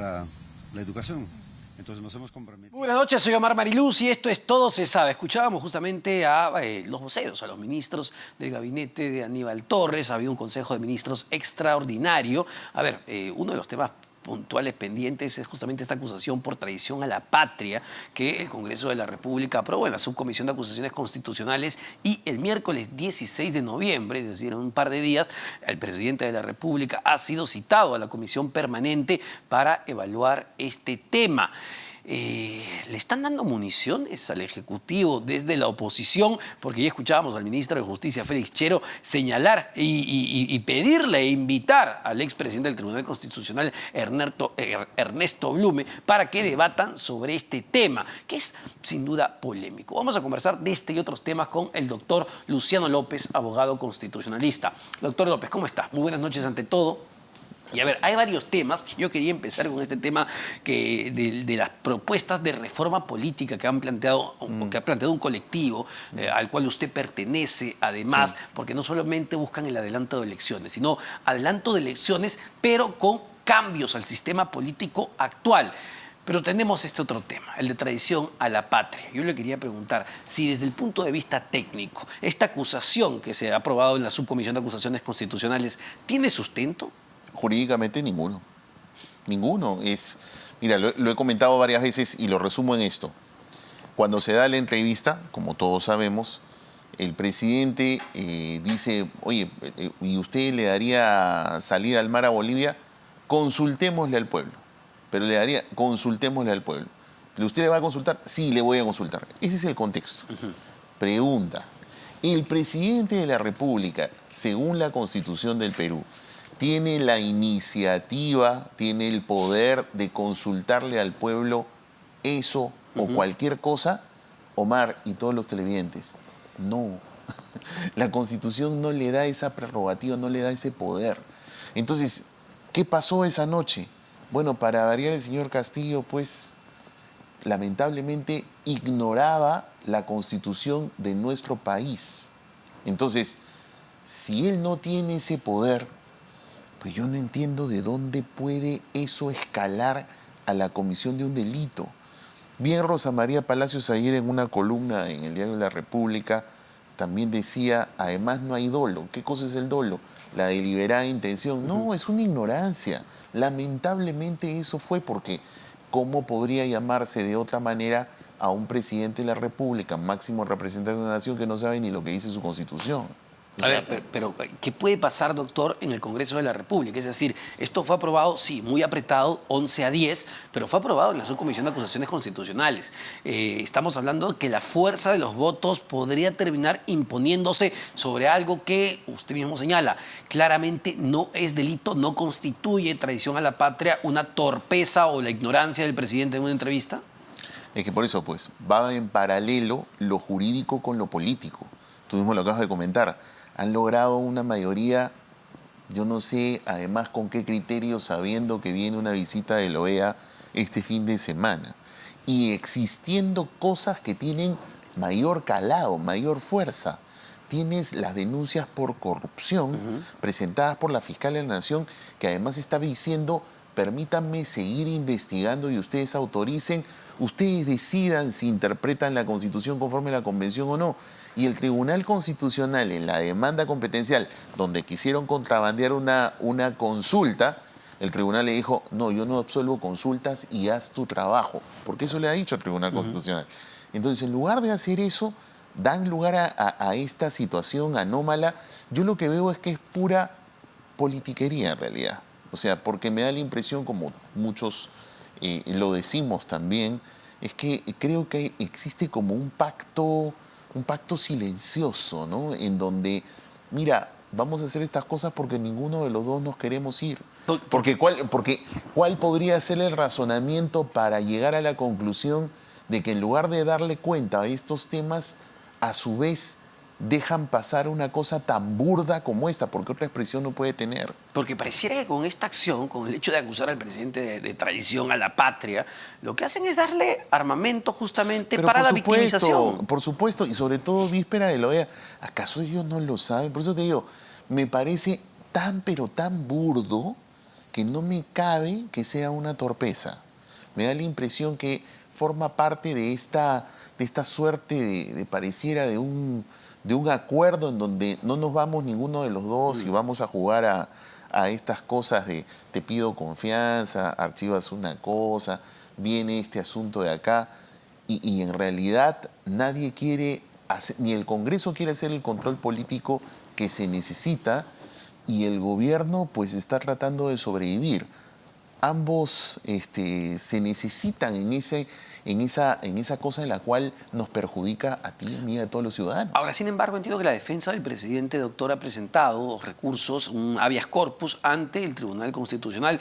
para la educación. Entonces nos hemos comprometido. Muy buenas noches, soy Omar Mariluz y esto es Todo se sabe. Escuchábamos justamente a los voceros, a los ministros del gabinete de Aníbal Torres. Había un Consejo de Ministros extraordinario. A ver, uno de los temas puntuales pendientes es justamente esta acusación por traición a la patria que el Congreso de la República aprobó en la Subcomisión de Acusaciones Constitucionales y el miércoles 16 de noviembre, es decir, en un par de días, el presidente de la República ha sido citado a la Comisión Permanente para evaluar este tema. ¿Le están dando municiones al Ejecutivo desde la oposición? Porque ya escuchábamos al ministro de Justicia, Félix Tchero, señalar y pedirle e invitar al expresidente del Tribunal Constitucional, Ernesto Blume, para que debatan sobre este tema, que es sin duda polémico. Vamos a conversar de este y otros temas con el doctor Luciano López, abogado constitucionalista. Doctor López, ¿cómo está? Muy buenas noches ante todo. Y a ver, hay varios temas. Yo quería empezar con este tema de las propuestas de reforma política que han planteado, que ha planteado un colectivo al cual usted pertenece, además, sí, porque no solamente buscan el adelanto de elecciones, sino adelanto de elecciones, pero con cambios al sistema político actual. Pero tenemos este otro tema, el de traición a la patria. Yo le quería preguntar si desde el punto de vista técnico, esta acusación que se ha aprobado en la Subcomisión de Acusaciones Constitucionales, ¿tiene sustento? Jurídicamente ninguno. Ninguno. Mira, lo he comentado varias veces y lo resumo en esto. Cuando se da la entrevista, como todos sabemos, el presidente dice, oye, ¿y usted le daría salida al mar a Bolivia? Consultémosle al pueblo. Pero le daría, consultémosle al pueblo. ¿Usted le va a consultar? Sí, le voy a consultar. Ese es el contexto. Pregunta. El presidente de la República, según la Constitución del Perú, tiene la iniciativa, tiene el poder de consultarle al pueblo eso o cualquier cosa. Omar y todos los televidentes, no. La Constitución no le da esa prerrogativa, no le da ese poder. Entonces, ¿qué pasó esa noche? Bueno, para variar, el señor Castillo, pues, lamentablemente ignoraba la Constitución de nuestro país. Entonces, si él no tiene ese poder, pues yo no entiendo de dónde puede eso escalar a la comisión de un delito. Bien, Rosa María Palacios ayer en una columna en el Diario de la República también decía, además no hay dolo. ¿Qué cosa es el dolo? La deliberada intención. No, es una ignorancia. Lamentablemente eso fue porque ¿cómo podría llamarse de otra manera a un presidente de la República, máximo representante de una nación que no sabe ni lo que dice su Constitución? A ver, pero ¿qué puede pasar, doctor, en el Congreso de la República? Es decir, esto fue aprobado, sí, muy apretado, 11-10, pero fue aprobado en la Subcomisión de Acusaciones Constitucionales. Estamos hablando de que la fuerza de los votos podría terminar imponiéndose sobre algo que, usted mismo señala, claramente no es delito, no constituye traición a la patria, una torpeza o la ignorancia del presidente en una entrevista. Es que por eso, pues, va en paralelo lo jurídico con lo político. Tú mismo lo acabas de comentar. Han logrado una mayoría, yo no sé, además con qué criterio, sabiendo que viene una visita de la OEA este fin de semana. Y existiendo cosas que tienen mayor calado, mayor fuerza. Tienes las denuncias por corrupción presentadas por la Fiscal de la Nación, que además está diciendo, permítanme seguir investigando y ustedes autoricen, ustedes decidan si interpretan la Constitución conforme a la Convención o no. Y el Tribunal Constitucional, en la demanda competencial, donde quisieron contrabandear una consulta, el tribunal le dijo, no, yo no absuelvo consultas y haz tu trabajo. Porque eso le ha dicho el Tribunal Constitucional. Entonces, en lugar de hacer eso, dan lugar a esta situación anómala. Yo lo que veo es que es pura politiquería en realidad. O sea, porque me da la impresión, como muchos lo decimos también, es que creo que existe como un pacto silencioso, ¿no? En donde, mira, vamos a hacer estas cosas porque ninguno de los dos nos queremos ir. Porque ¿cuál podría ser el razonamiento para llegar a la conclusión de que en lugar de darle cuenta a estos temas, a su vez dejan pasar una cosa tan burda como esta? Porque otra expresión no puede tener. Porque pareciera que con esta acción, con el hecho de acusar al presidente de traición a la patria, lo que hacen es darle armamento justamente para la victimización. Por supuesto, y sobre todo víspera de la OEA. ¿Acaso ellos no lo saben? Por eso te digo, me parece tan pero tan burdo que no me cabe que sea una torpeza. Me da la impresión que forma parte de esta suerte de pareciera de un acuerdo en donde no nos vamos ninguno de los dos y vamos a jugar a estas cosas de te pido confianza, archivas una cosa, viene este asunto de acá y en realidad nadie quiere hacer, ni el Congreso quiere hacer el control político que se necesita y el gobierno pues está tratando de sobrevivir. Ambos se necesitan en esa cosa en la cual nos perjudica a ti, a mí, a todos los ciudadanos. Ahora, sin embargo, entiendo que la defensa del presidente, doctor, ha presentado recursos, un habeas corpus ante el Tribunal Constitucional,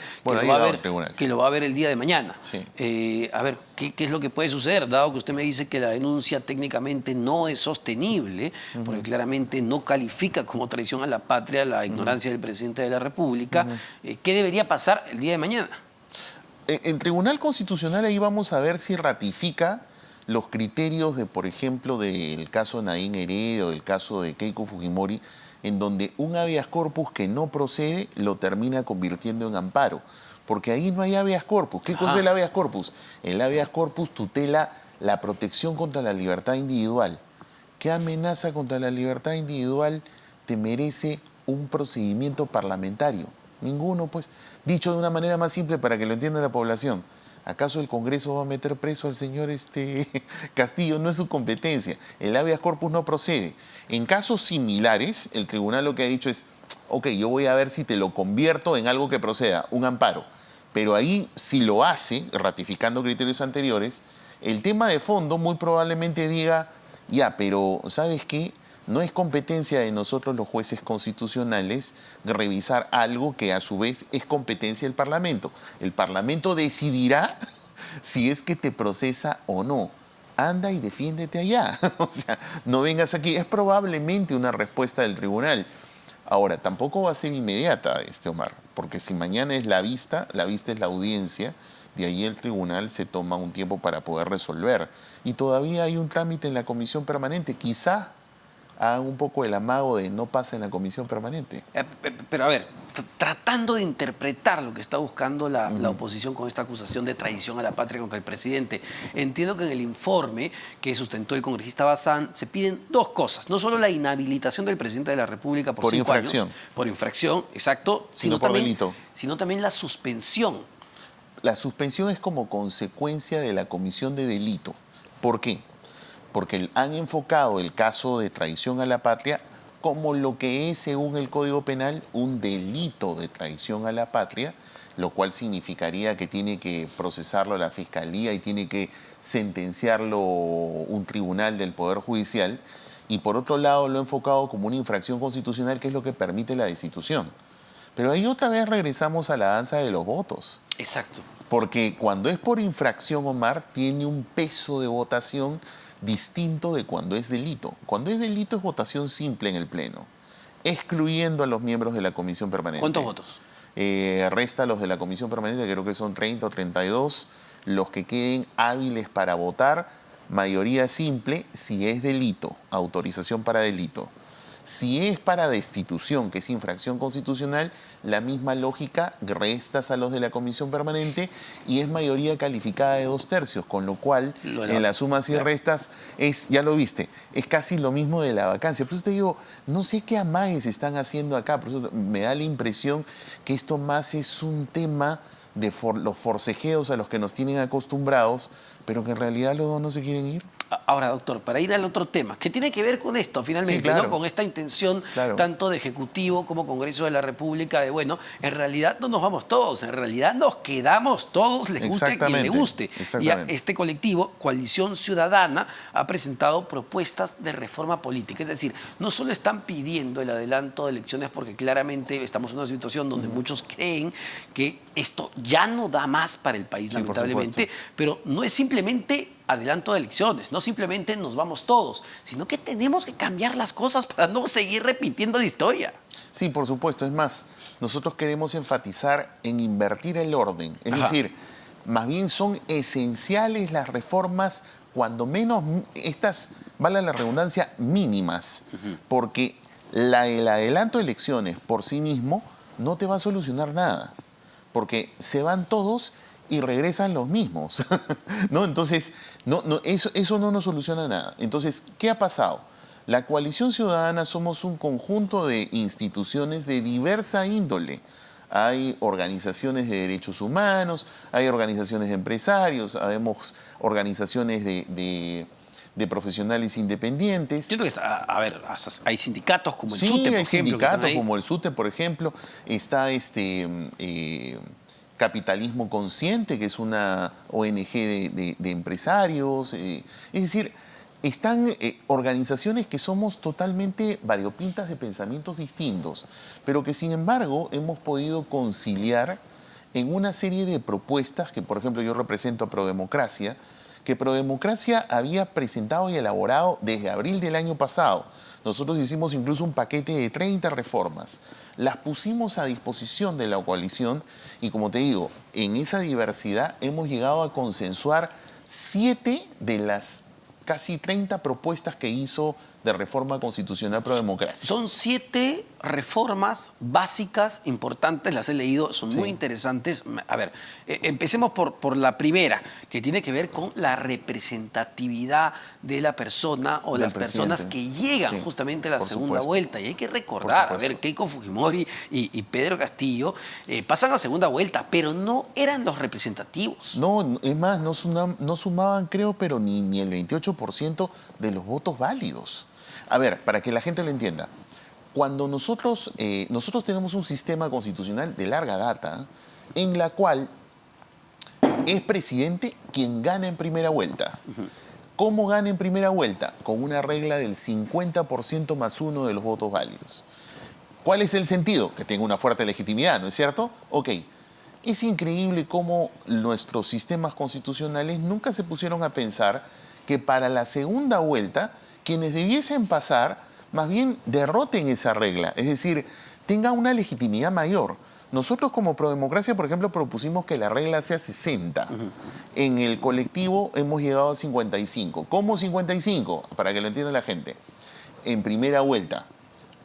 que lo va a ver el día de mañana. Sí. A ver, ¿qué es lo que puede suceder? Dado que usted me dice que la denuncia técnicamente no es sostenible, porque claramente no califica como traición a la patria la ignorancia del presidente de la República, ¿qué debería pasar el día de mañana? En Tribunal Constitucional ahí vamos a ver si ratifica los criterios de, por ejemplo, del caso de Nadine Heredia o del caso de Keiko Fujimori, en donde un habeas corpus que no procede lo termina convirtiendo en amparo. Porque ahí no hay habeas corpus. ¿Qué cosa es el habeas corpus? El habeas corpus tutela la protección contra la libertad individual. ¿Qué amenaza contra la libertad individual te merece un procedimiento parlamentario? Ninguno, pues. Dicho de una manera más simple para que lo entienda la población, ¿acaso el Congreso va a meter preso al señor Castillo? No es su competencia. El habeas corpus no procede. En casos similares, el tribunal lo que ha dicho es, ok, yo voy a ver si te lo convierto en algo que proceda, un amparo. Pero ahí, si lo hace, ratificando criterios anteriores, el tema de fondo muy probablemente diga, ya, pero ¿sabes qué? No es competencia de nosotros los jueces constitucionales revisar algo que a su vez es competencia del Parlamento. El Parlamento decidirá si es que te procesa o no. Anda y defiéndete allá. O sea, no vengas aquí. Es probablemente una respuesta del tribunal. Ahora, tampoco va a ser inmediata, Omar, porque si mañana es la vista es la audiencia, de ahí el tribunal se toma un tiempo para poder resolver. Y todavía hay un trámite en la comisión permanente. Quizá hagan un poco el amago de no pasa en la comisión permanente. Pero a ver, tratando de interpretar lo que está buscando la oposición con esta acusación de traición a la patria contra el presidente, entiendo que en el informe que sustentó el congresista Bazán se piden dos cosas. No solo la inhabilitación del presidente de la República por 5 infracción. años. Por infracción, exacto. Sino por delito. Sino también la suspensión. La suspensión es como consecuencia de la comisión de delito. ¿Por qué? Porque han enfocado el caso de traición a la patria como lo que es, según el Código Penal, un delito de traición a la patria, lo cual significaría que tiene que procesarlo la Fiscalía y tiene que sentenciarlo un tribunal del Poder Judicial. Y por otro lado lo ha enfocado como una infracción constitucional, que es lo que permite la destitución. Pero ahí otra vez regresamos a la danza de los votos. Exacto. Porque cuando es por infracción, Omar, tiene un peso de votación distinto de cuando es delito. Cuando es delito es votación simple en el Pleno, excluyendo a los miembros de la Comisión Permanente. ¿Cuántos votos? Resta los de la Comisión Permanente, creo que son 30 o 32, los que queden hábiles para votar, mayoría simple si es delito, autorización para delito. Si es para destitución, que es infracción constitucional, la misma lógica, restas a los de la Comisión Permanente y es mayoría calificada de 2/3, con lo cual en las sumas y restas es, ya lo viste, es casi lo mismo de la vacancia. Por eso te digo, no sé qué amagues están haciendo acá, por eso me da la impresión que esto más es un tema de los forcejeos a los que nos tienen acostumbrados, pero que en realidad los dos no se quieren ir. Ahora, doctor, para ir al otro tema, que tiene que ver con esto, finalmente, sí, claro, ¿no? Con esta intención tanto de Ejecutivo como Congreso de la República de, bueno, en realidad no nos vamos todos, en realidad nos quedamos todos, le guste a quien le guste. Y este colectivo, Coalición Ciudadana, ha presentado propuestas de reforma política. Es decir, no solo están pidiendo el adelanto de elecciones porque claramente estamos en una situación donde muchos creen que esto ya no da más para el país, lamentablemente, pero no es simplemente adelanto de elecciones, no simplemente nos vamos todos, sino que tenemos que cambiar las cosas para no seguir repitiendo la historia. Sí, por supuesto. Es más, nosotros queremos enfatizar en invertir el orden. Es decir, más bien son esenciales las reformas, cuando menos estas, vale la redundancia, mínimas, porque el adelanto de elecciones por sí mismo no te va a solucionar nada. porque se van todos y regresan los mismos, ¿no? Entonces, eso no nos soluciona nada. Entonces, ¿qué ha pasado? La Coalición Ciudadana somos un conjunto de instituciones de diversa índole. Hay organizaciones de derechos humanos, hay organizaciones de empresarios, habemos organizaciones de profesionales independientes. Siento que está, a ver, hay sindicatos como el Sí, SUTE, por hay ejemplo, que están sindicatos ahí. como el SUTE, por ejemplo. Está Capitalismo Consciente, que es una ONG de empresarios. Es decir, están organizaciones que somos totalmente variopintas de pensamientos distintos, pero que sin embargo hemos podido conciliar en una serie de propuestas que, por ejemplo, yo represento a Prodemocracia, que Prodemocracia había presentado y elaborado desde abril del año pasado. Nosotros hicimos incluso un paquete de 30 reformas. Las pusimos a disposición de la coalición y, como te digo, en esa diversidad hemos llegado a consensuar 7 de las casi 30 propuestas que hizo de reforma constitucional Prodemocracia. Son 7 reformas básicas, importantes, las he leído, son muy interesantes. A ver, empecemos por la primera, que tiene que ver con la representatividad de la persona o Del las personas que llegan justamente a la por segunda supuesto. vuelta. Y hay que recordar, a ver, Keiko Fujimori y Pedro Castillo pasan a segunda vuelta, pero no eran los representativos. No, es más, no sumaban, creo, pero ni el 28% de los votos válidos. A ver, para que la gente lo entienda, cuando nosotros tenemos un sistema constitucional de larga data en la cual es presidente quien gana en primera vuelta. ¿Cómo gana en primera vuelta? Con una regla del 50% más 1 de los votos válidos. ¿Cuál es el sentido? Que tenga una fuerte legitimidad, ¿no es cierto? Ok. Es increíble cómo nuestros sistemas constitucionales nunca se pusieron a pensar que para la segunda vuelta quienes debiesen pasar más bien derroten esa regla, es decir, tengan una legitimidad mayor. Nosotros como Prodemocracia, por ejemplo, propusimos que la regla sea 60. En el colectivo hemos llegado a 55. ¿Cómo 55? Para que lo entienda la gente. En primera vuelta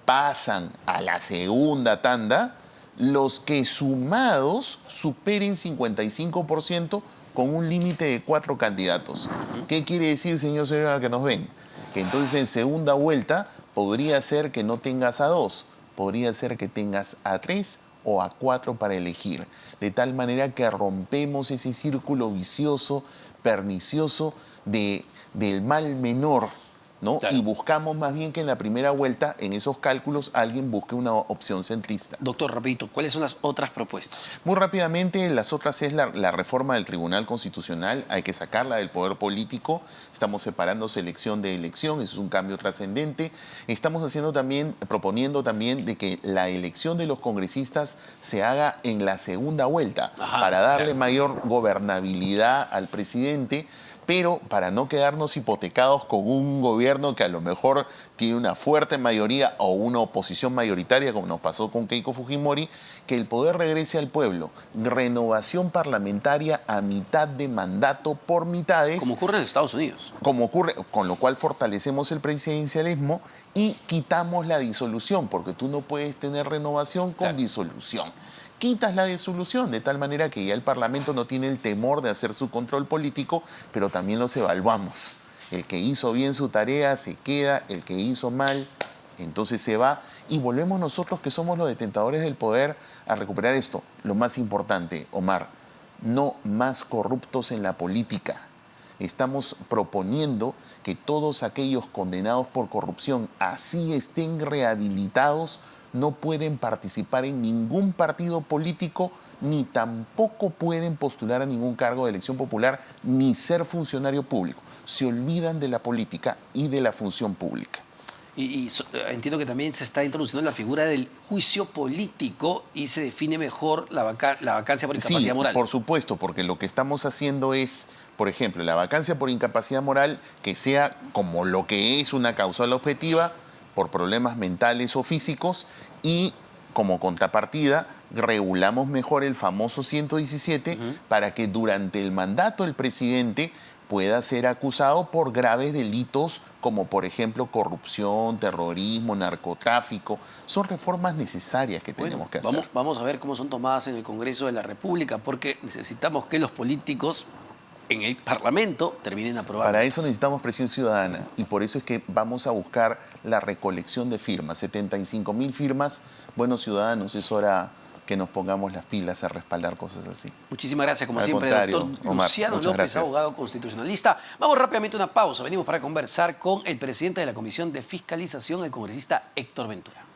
pasan a la segunda tanda los que sumados superen 55% con un límite de 4 candidatos. ¿Qué quiere decir, señora, que nos ven? Que entonces en segunda vuelta podría ser que no tengas a 2, podría ser que tengas a 3 o a 4 para elegir. De tal manera que rompemos ese círculo vicioso, pernicioso del mal menor, ¿no? Claro. Y buscamos más bien que en la primera vuelta, en esos cálculos, alguien busque una opción centrista. Doctor, rapidito, ¿cuáles son las otras propuestas? Muy rápidamente, las otras es la reforma del Tribunal Constitucional. Hay que sacarla del poder político. Estamos separando selección de elección. Eso es un cambio trascendente. Estamos proponiendo también de que la elección de los congresistas se haga en la segunda vuelta para darle mayor gobernabilidad al presidente, pero para no quedarnos hipotecados con un gobierno que a lo mejor tiene una fuerte mayoría o una oposición mayoritaria, como nos pasó con Keiko Fujimori, que el poder regrese al pueblo. Renovación parlamentaria a mitad de mandato por mitades. Como ocurre en Estados Unidos. Como ocurre, con lo cual fortalecemos el presidencialismo y quitamos la disolución, porque tú no puedes tener renovación con disolución. Quitas la disolución, de tal manera que ya el Parlamento no tiene el temor de hacer su control político, pero también los evaluamos. El que hizo bien su tarea se queda, el que hizo mal, entonces se va. Y volvemos nosotros, que somos los detentadores del poder, a recuperar esto. Lo más importante, Omar, no más corruptos en la política. Estamos proponiendo que todos aquellos condenados por corrupción, así estén rehabilitados, no pueden participar en ningún partido político, ni tampoco pueden postular a ningún cargo de elección popular, ni ser funcionario público. Se olvidan de la política y de la función pública. Entiendo que también se está introduciendo la figura del juicio político y se define mejor la vacancia por incapacidad moral. Por supuesto, porque lo que estamos haciendo es, por ejemplo, la vacancia por incapacidad moral, que sea como lo que es una causal objetiva, por problemas mentales o físicos, y como contrapartida regulamos mejor el famoso 117 para que durante el mandato del presidente pueda ser acusado por graves delitos como por ejemplo corrupción, terrorismo, narcotráfico. Son reformas necesarias que tenemos que hacer. Vamos a ver cómo son tomadas en el Congreso de la República, porque necesitamos que los políticos en el Parlamento terminen aprobando. Para eso necesitamos presión ciudadana y por eso es que vamos a buscar la recolección de firmas. 75.000 firmas. Buenos ciudadanos, es hora que nos pongamos las pilas a respaldar cosas así. Muchísimas gracias, como Al siempre, contrario, doctor Omar, Luciano muchas López, gracias. abogado constitucionalista. Vamos rápidamente a una pausa. Venimos para conversar con el presidente de la Comisión de Fiscalización, el congresista Héctor Ventura.